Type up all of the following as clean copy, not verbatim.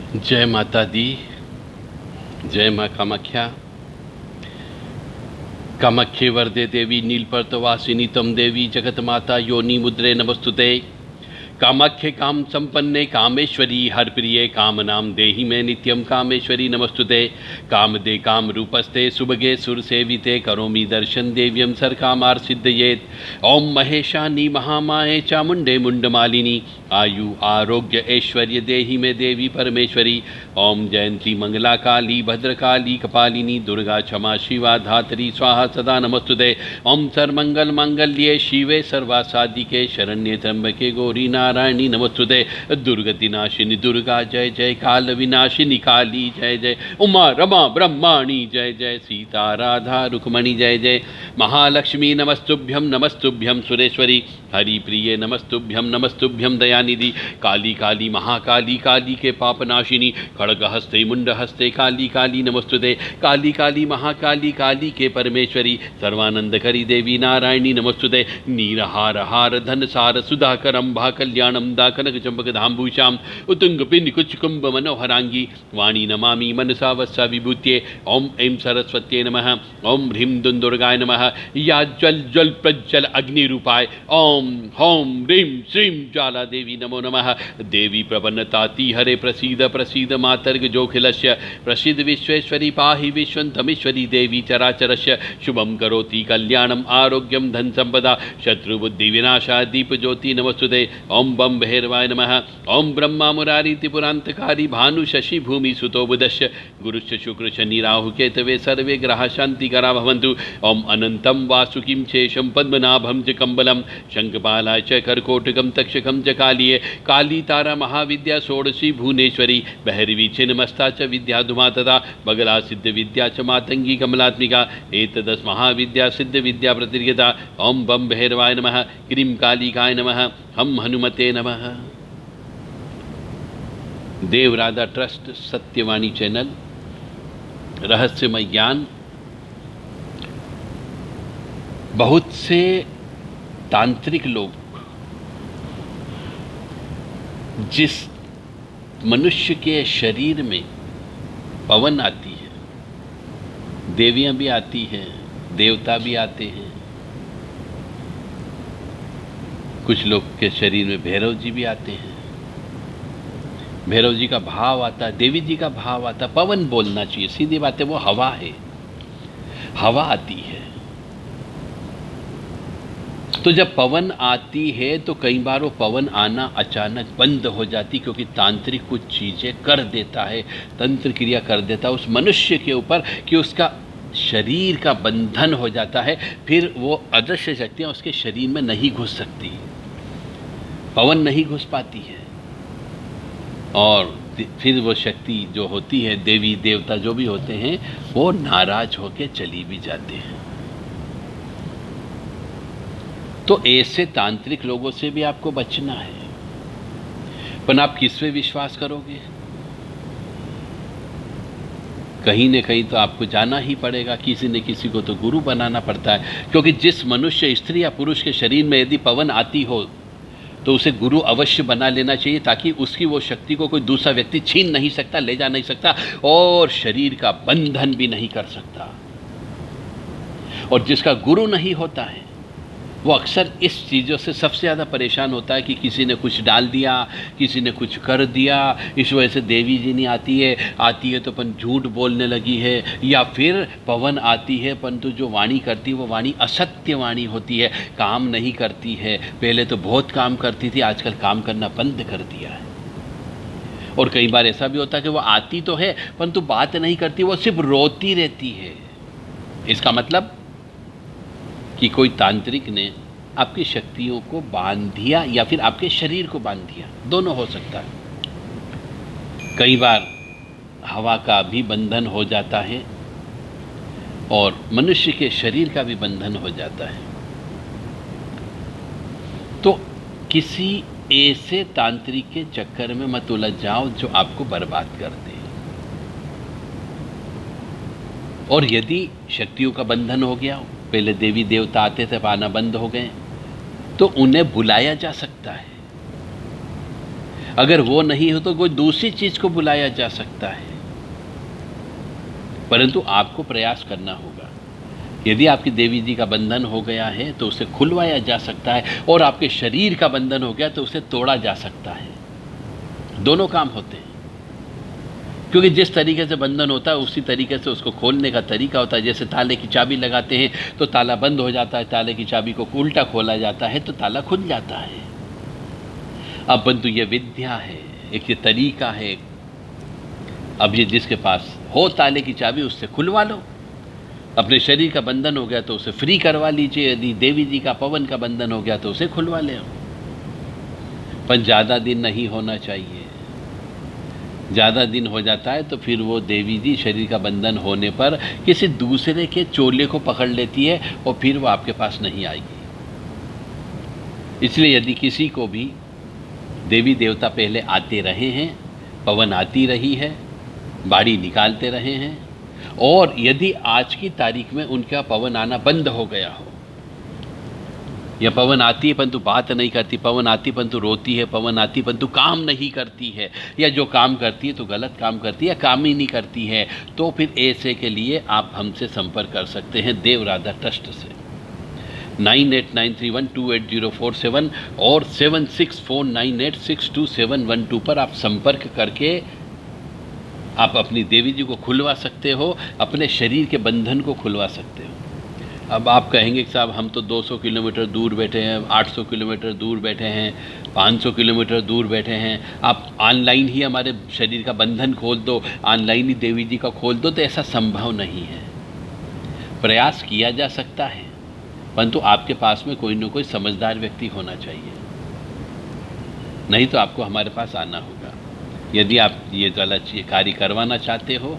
जय माता दी। जय माँ कामाख्या। कामाख्ये वरदे देवी नीलपर्तवासिनी तम देवी जगत माता योनि मुद्रे नमस्तुते। कामाख्ये काम संपन्ने कामेश्वरी हर प्रिये काम नाम देहि में नित्यम कामेश्वरी नमस्तुते। काम दे काम रूपस्ते सुभगे सुर सेविते करोमि दर्शन देव्यम सर कामार सिद्धयेत। ओम महेशानी महामाये चामुंडे मुंडमालिनी आयु आरोग्य ऐश्वर्य देहि में देवी परमेश्वरी। ओम जयंती मंगला काली भद्रकाली कपालिनी दुर्गा क्षमा शिवा धात्री स्वाहा सदा नमस्तुते। ओम सर्वमंगल मांगल्ये शिवे सर्वासादिके शरण्ये त्र्यंबके गौरी नारायणी नमस्तुते। दुर्गति नाशिनी दुर्गा जय जय। काल विनाशिनी काली जय जय। उमा रमा ब्रह्माणी जय जय। सीता राधा रुक्मणी जय जय। महालक्ष्मी नमस्तुभ्यम सुरेश्वरी हरि प्रिय नमस्तुभ्यम दयानिधि। काली काली महाकाली काली के पापनाशिनी खड़ग हस्ते मुंड हस्ते काली काली नमस्तुते। काली काली महाकाली काली के परमेश्वरी सर्वानंद करी देवी नारायणी नमस्तुते। नीरहार हार धन सार सुधाकर अम्भा कल्याणम दा कनक चंपक धाम्भूषाम उतुंग पिंड कुचकुंभ मनोहरांगी वाणी नमामि मनसा वत्सा विभूत्ये। ओम ऐं सरस्वत्यै नमः। ओम ह्रीं दुंदुर्गाय नमः। या जल जल प्रज्वल अग्नि रूपाय ओम होम ह्रीं श्रीं ज्वाला देवी नमो नमः। देवी प्रपन्नताति हरे प्रसीद प्रसीद मातर्ग जोखिलस्य प्रसीद विश्वेश्वरी पाहि विश्वंतमीश्वरी देवी चराचरस्य शुभम करोति कल्याणम आरोग्यम धन संपदा शत्रुबुद्धि विनाशा दीप ज्योति नमस्तुते। ओम बम भैरवाय नमः। ओम ब्रह्मा मुरारी त्रिपुरांतकारी भानु शशि भूमि सुतो बुधस्य गुरुश्च शुक्र शनि राहु केतवे सर्वे ग्रह शांति करा भवन्तु। ओम अनंतम वासुकिं शेषम पद्मनाभं च कंबलम शंखपालाय च करकोटकं तक्षकं च कालिये। काली तारा महाविद्या षोडशी भुवनेश्वरी भैरवी छिन्नमस्ता च विद्याधुमा तथा बगला सिद्ध विद्या च मातंगी कमलात्मिका एतदस महाविद्या सिद्ध विद्या प्रतिर्गता। ओम बम भैरवाय नमः। क्रीं कालिकाय नमः। हम हनुमते नमः। देव राधा ट्रस्ट सत्यवाणी चैनल रहस्यमय ज्ञान। बहुत से तांत्रिक लोग जिस मनुष्य के शरीर में पवन आती है, देवियां भी आती हैं, देवता भी आते हैं, कुछ लोग के शरीर में भैरव जी भी आते हैं। भैरव जी का भाव आता है, देवी जी का भाव आता है। पवन बोलना चाहिए, सीधी बात है, वो हवा है, हवा आती है। तो जब पवन आती है तो कई बार वो पवन आना अचानक बंद हो जाती, क्योंकि तांत्रिक कुछ चीज़ें कर देता है, तंत्र क्रिया कर देता है उस मनुष्य के ऊपर कि उसका शरीर का बंधन हो जाता है। फिर वो अदृश्य शक्तियाँ उसके शरीर में नहीं घुस सकती, पवन नहीं घुस पाती है, और फिर वो शक्ति जो होती है, देवी देवता जो भी होते हैं, वो नाराज होकर चली भी जाते हैं। तो ऐसे तांत्रिक लोगों से भी आपको बचना है। पर आप किस पे विश्वास करोगे? कहीं न कहीं तो आपको जाना ही पड़ेगा, किसी न किसी को तो गुरु बनाना पड़ता है। क्योंकि जिस मनुष्य, स्त्री या पुरुष के शरीर में यदि पवन आती हो तो उसे गुरु अवश्य बना लेना चाहिए, ताकि उसकी वो शक्ति को कोई दूसरा व्यक्ति छीन नहीं सकता, ले जा नहीं सकता, और शरीर का बंधन भी नहीं कर सकता। और जिसका गुरु नहीं होता है वो अक्सर इस चीज़ों से सबसे ज़्यादा परेशान होता है कि किसी ने कुछ डाल दिया, किसी ने कुछ कर दिया, इस वजह से देवी जी नहीं आती है तो अपन झूठ बोलने लगी है, या फिर पवन आती है परंतु जो वाणी करती है वो वाणी असत्य वाणी होती है, काम नहीं करती है। पहले तो बहुत काम करती थी, आजकल काम करना बंद कर दिया है। और कई बार ऐसा भी होता है कि वो आती तो है परंतु बात नहीं करती, वो सिर्फ रोती रहती है। इसका मतलब कि कोई तांत्रिक ने आपकी शक्तियों को बांध दिया या फिर आपके शरीर को बांध दिया, दोनों हो सकता है। कई बार हवा का भी बंधन हो जाता है और मनुष्य के शरीर का भी बंधन हो जाता है। तो किसी ऐसे तांत्रिक के चक्कर में मत उलझ जाओ जो आपको बर्बाद कर दे। और यदि शक्तियों का बंधन हो गया, पहले देवी देवता आते थे, आना बंद हो गए, तो उन्हें बुलाया जा सकता है। अगर वो नहीं हो तो कोई दूसरी चीज को बुलाया जा सकता है, परंतु आपको प्रयास करना होगा। यदि आपकी देवी जी का बंधन हो गया है तो उसे खुलवाया जा सकता है, और आपके शरीर का बंधन हो गया तो उसे तोड़ा जा सकता है। दोनों काम होते हैं, क्योंकि जिस तरीके से बंधन होता है उसी तरीके से उसको खोलने का तरीका होता है। जैसे ताले की चाबी लगाते हैं तो ताला बंद हो जाता है, ताले की चाबी को उल्टा खोला जाता है तो ताला खुल जाता है। अब परंतु ये विद्या है, एक ये तरीका है। अब ये जिसके पास हो ताले की चाबी उससे खुलवा लो। अपने शरीर का बंधन हो गया तो उसे फ्री करवा लीजिए। यदि देवी जी का पवन का बंधन हो गया तो उसे खुलवा ले। पर ज़्यादा दिन नहीं होना चाहिए। ज़्यादा दिन हो जाता है तो फिर वो देवी जी शरीर का बंधन होने पर किसी दूसरे के चोले को पकड़ लेती है और फिर वो आपके पास नहीं आएगी। इसलिए यदि किसी को भी देवी देवता पहले आते रहे हैं, पवन आती रही है, बाड़ी निकालते रहे हैं, और यदि आज की तारीख में उनका पवन आना बंद हो गया हो, या पवन आती है परंतु बात नहीं करती, पवन आती परंतु रोती है, पवन आती परंतु काम नहीं करती है, या जो काम करती है तो गलत काम करती है या काम ही नहीं करती है, तो फिर ऐसे के लिए आप हमसे संपर्क कर सकते हैं देव राधा ट्रस्ट से 9893128047 और 7649862712 पर आप संपर्क करके आप अपनी देवी जी को खुलवा सकते हो, अपने शरीर के बंधन को खुलवा सकते हो। अब आप कहेंगे कि साहब हम तो 200 किलोमीटर दूर बैठे हैं, 800 किलोमीटर दूर बैठे हैं, 500 किलोमीटर दूर बैठे हैं, आप ऑनलाइन ही हमारे शरीर का बंधन खोल दो, ऑनलाइन ही देवी जी का खोल दो। तो ऐसा संभव नहीं है। प्रयास किया जा सकता है, परंतु आपके पास में कोई न कोई समझदार व्यक्ति होना चाहिए, नहीं तो आपको हमारे पास आना होगा। यदि आप ये गलत कार्य करवाना चाहते हो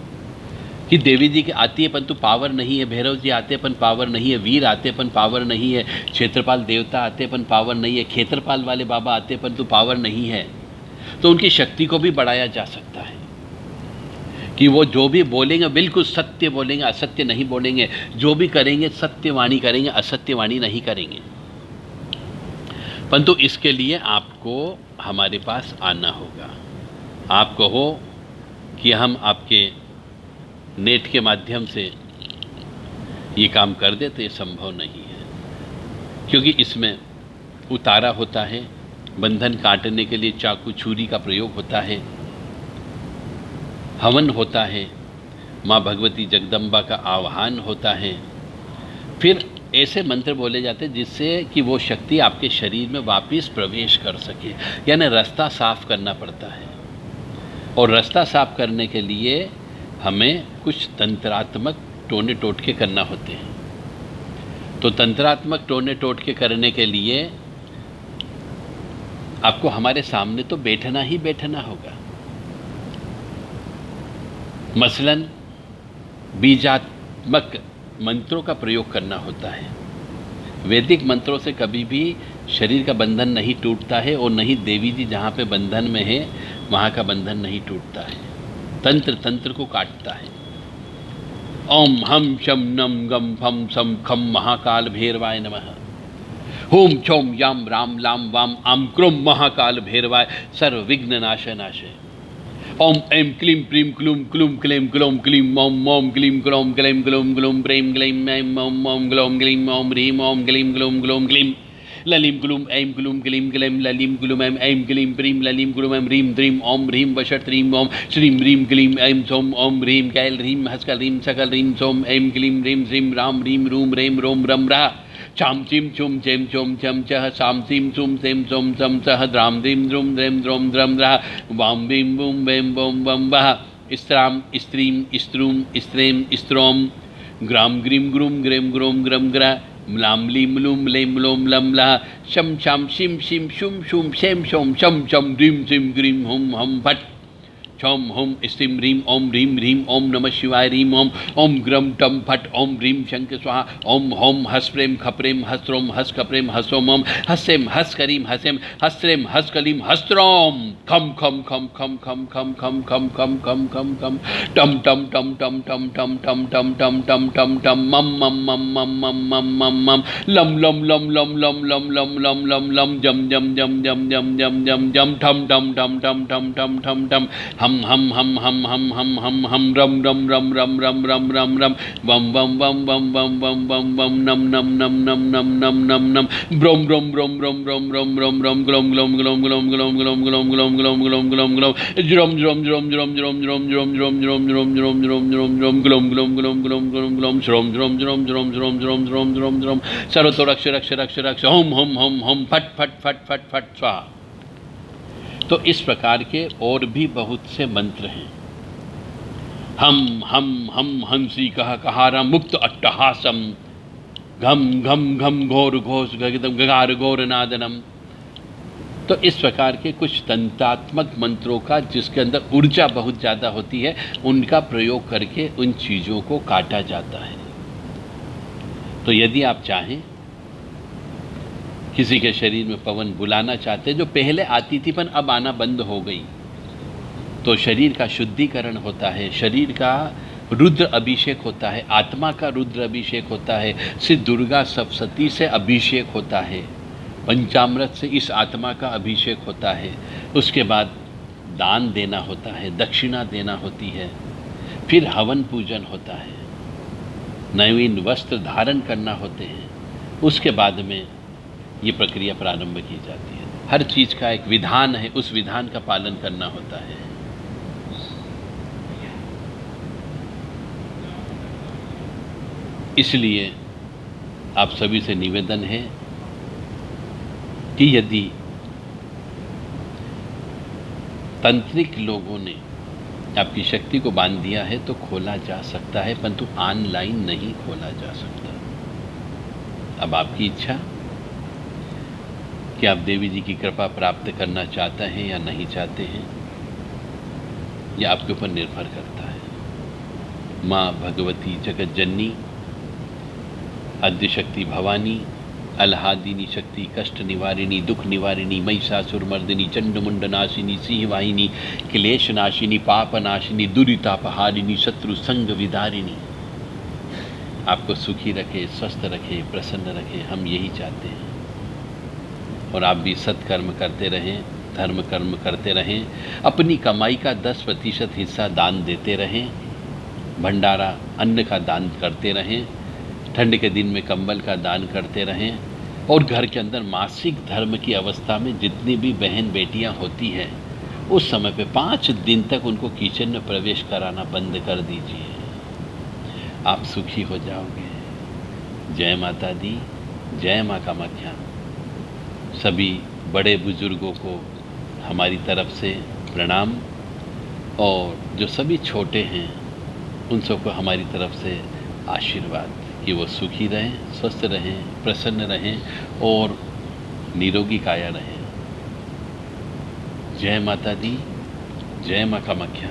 कि देवी जी की आती है परंतु पावर नहीं है, भैरव जी आते पन पावर नहीं है, वीर आते पन पावर नहीं है, क्षेत्रपाल देवता आते पन पावर नहीं है, क्षेत्रपाल वाले बाबा आते परंतु पावर नहीं है, तो उनकी शक्ति को भी बढ़ाया जा सकता है कि वो जो भी बोलेंगे बिल्कुल सत्य बोलेंगे, असत्य नहीं बोलेंगे। जो भी करेंगे सत्यवाणी करेंगे, असत्यवाणी नहीं करेंगे। परंतु इसके लिए आपको हमारे पास आना होगा। आप कहो कि हम आपके नेट के माध्यम से ये काम कर दे, तो ये संभव नहीं है, क्योंकि इसमें उतारा होता है, बंधन काटने के लिए चाकू छुरी का प्रयोग होता है, हवन होता है, माँ भगवती जगदम्बा का आह्वान होता है, फिर ऐसे मंत्र बोले जाते हैं जिससे कि वो शक्ति आपके शरीर में वापस प्रवेश कर सके, यानी रास्ता साफ करना पड़ता है। और रास्ता साफ करने के लिए हमें कुछ तंत्रात्मक टोने टोटके करना होते हैं। तो तंत्रात्मक टोने टोटके करने के लिए आपको हमारे सामने तो बैठना ही बैठना होगा। मसलन बीजात्मक मंत्रों का प्रयोग करना होता है। वैदिक मंत्रों से कभी भी शरीर का बंधन नहीं टूटता है, और नहीं देवी जी जहाँ पे बंधन में है वहाँ का बंधन नहीं टूटता है। तंत्र तंत्र को काटता है। ओम हम शम नम गम फम सम खम महाकाल भैरवाय नमः। होम चौम याम राम लाम वाम आम क्रोम महाकाल भैरवाय सर्व विघ्न नाशे नाशे। ओम ऐम क्लीम प्रीम क्लूम क्लूम क्लेम क्लोम क्लीम ओम मोम क्लीम क्लोम क्लेम ग्लोम ग्लोम प्रेम ग्लेम ऐम ओम मोम ग्लोम ग्लीम ओम ह्रीम ओम ग्लीम ग्लोम ग्लोम ग्लीम ललिम ग्लूम ऐम ग्लूम ग्लीम ग्लेम ललिम ग्लूम ऐम ग्लीम प्रीम ललिम ग्लूम ऐम ह्रीम ध्रीम ओम ह्रीम वशट ह्रीम ओम श्रीम ह्रीम ग्लीम ऐम सोम ओम ह्रीम कैल ह्रीम हस्कल ह्रीम सकल ह्रीम सोम ऐम ग्लीम ह्रीम श्रीम राम ह्रीम रूम रेम रोम रम रा चाम चिम चुम चेम चोम चम चह साम सीम सुम सेम सोम सम सह द्राम द्रीम द्रुम द्रेम द्रोम द्रम रा वाम बीम बूम बेम बोम बम वह स्त्राम स्त्रीम स्त्रूम स्त्रेम स्त्रोम ग्राम ग्रीम ग्रूम ग्रेम ग्रोम ग्रम ग्रा म्लाम लीम लूम लेम लोम लम ला शम शाम शिम शिम शुम शुम शेम शोम शम चम ह्रीम सिम ग्रीम हुम हम भट छौम हुम स्टीम ह्रीम ओम ह्रीम ह्रीम ओम नमः शिवाय ह्रीम ओम ओम ग्रम टम फट ओम ह्रीम शंख स्वाहा ओम होम हस प्रेम खप्रेम हस्रोम हस खप्रेम हसोम ओम हसेम हस करीम हसेम हस्रेम हस कलीम हस्त्रोम खम खम खम खम खम खम खम खम खम खम खम खम टम टम टम टम टम टम टम टम टम टम टम टम मम मम मम मम मम मम मम मम lump lump lump lump lump lump lump lump lump lump जम जम जम जम जम जम जम जम ठम ठम ठम ठम ठम ठम ठम ठम हम हम हम हम हम हम हम हम रम रम रम रम रम रम रम रम वम वम वम वम वम वम वम वम नम नम नम नम नम नम नम नम ब्रोम ब्रोम ब्रोम ब्रोम ब्रोम ब्रोम ब्रोम ब्रोम ग्लोम ग्लोम ग्लोम ग्लोम ग्लोम ग्लोम ग्लोम ग्लोम ग्लोम ग्लोम ग्लोम ग्लोम ज्रोम ज्रोम ज्रोम ज्रोम ज्रोम ज्रोम ज्रोम ज्रोम ज्रोम ज्रोम ज्रोम ज्रोम ज्रोम ज्रोम ग्लोम ग्लोम ग्लोम ग्लोम ग्लोम ग्लोम श्रोम ज्रोम ज्रोम ज्रोम ज्रोम ज्रोम ज्रोम ज्रोम ज्रोम सर्वतो रक्ष रक्ष रक्ष रक्ष होम होम होम होम फट फट फट फट फट स्वाहा। तो इस प्रकार के और भी बहुत से मंत्र हैं। हम हंसी कह कहारा मुक्त अट्टहासम घम घम घम घोर घोष गगदम गगार घोर नादनम। तो इस प्रकार के कुछ तंत्रात्मक मंत्रों का जिसके अंदर ऊर्जा बहुत ज़्यादा होती है उनका प्रयोग करके उन चीज़ों को काटा जाता है। तो यदि आप चाहें किसी के शरीर में पवन बुलाना चाहते जो पहले आती थी पर अब आना बंद हो गई, तो शरीर का शुद्धिकरण होता है, शरीर का रुद्र अभिषेक होता है, आत्मा का रुद्र अभिषेक होता है, श्री दुर्गा सप्तशती से अभिषेक होता है, पंचामृत से इस आत्मा का अभिषेक होता है। उसके बाद दान देना होता है, दक्षिणा देना होती है, फिर हवन पूजन होता है, नवीन वस्त्र धारण करना होते हैं। उसके बाद में ये प्रक्रिया प्रारंभ की जाती है। हर चीज़ का एक विधान है, उस विधान का पालन करना होता है। इसलिए आप सभी से निवेदन है कि यदि तांत्रिक लोगों ने आपकी शक्ति को बांध दिया है तो खोला जा सकता है, परंतु ऑनलाइन नहीं खोला जा सकता। अब आपकी इच्छा कि आप देवी जी की कृपा प्राप्त करना चाहते हैं या नहीं चाहते हैं, यह आपके ऊपर निर्भर करता है। माँ भगवती जगत जननी आद्यशक्ति भवानी अल्हादिनी शक्ति कष्ट निवारिणी दुख निवारिणी महिषासुर मर्दिनी चंडमुंड नाशिनी सिंहवाहिनी क्लेश नाशिनी पाप नाशिनी दुरितापहारिणी शत्रु संग विदारिणी आपको सुखी रखे, स्वस्थ रखे, प्रसन्न रखे, हम यही चाहते हैं। और आप भी सत्कर्म करते रहें, धर्म कर्म करते रहें, अपनी कमाई का 10% हिस्सा दान देते रहें, भंडारा अन्न का दान करते रहें, ठंड के दिन में कंबल का दान करते रहें, और घर के अंदर मासिक धर्म की अवस्था में जितनी भी बहन बेटियां होती हैं उस समय पे 5 दिन तक उनको किचन में प्रवेश कराना बंद कर दीजिए। आप सुखी हो जाओगे। जय माता दी, जय माँ कामाख्या। सभी बड़े बुजुर्गों को हमारी तरफ से प्रणाम, और जो सभी छोटे हैं उन सबको हमारी तरफ से आशीर्वाद कि वो सुखी रहें, स्वस्थ रहें, प्रसन्न रहें और निरोगी काया रहें। जय माता दी, जय माँ कामाख्या।